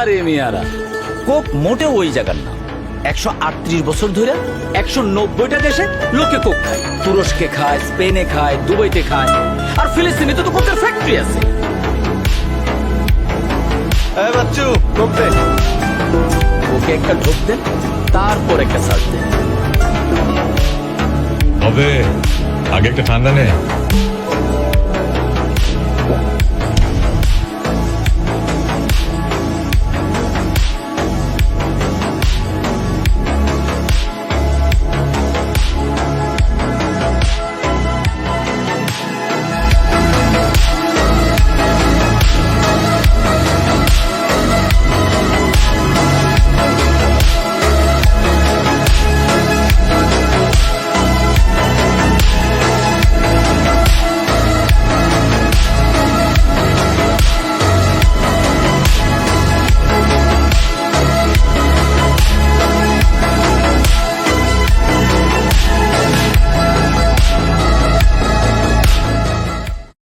আরে মিয়ারা, কোক মোটেও ওই জায়গার না। 138 বছর ধরে 190টা দেশে লোকে কোক খায়। তুরস্কে খায়, স্পেনে খায়, দুবাইতে খায়, আর ফিলিস্তিনে তো কোকের ফ্যাক্টরি আছে। বাচ্চু কোক দে। ওকে একটা ঢোক দেন, তারপর একটা সার্চ দেন। হবে আগে একটা ঠান্ডা নে।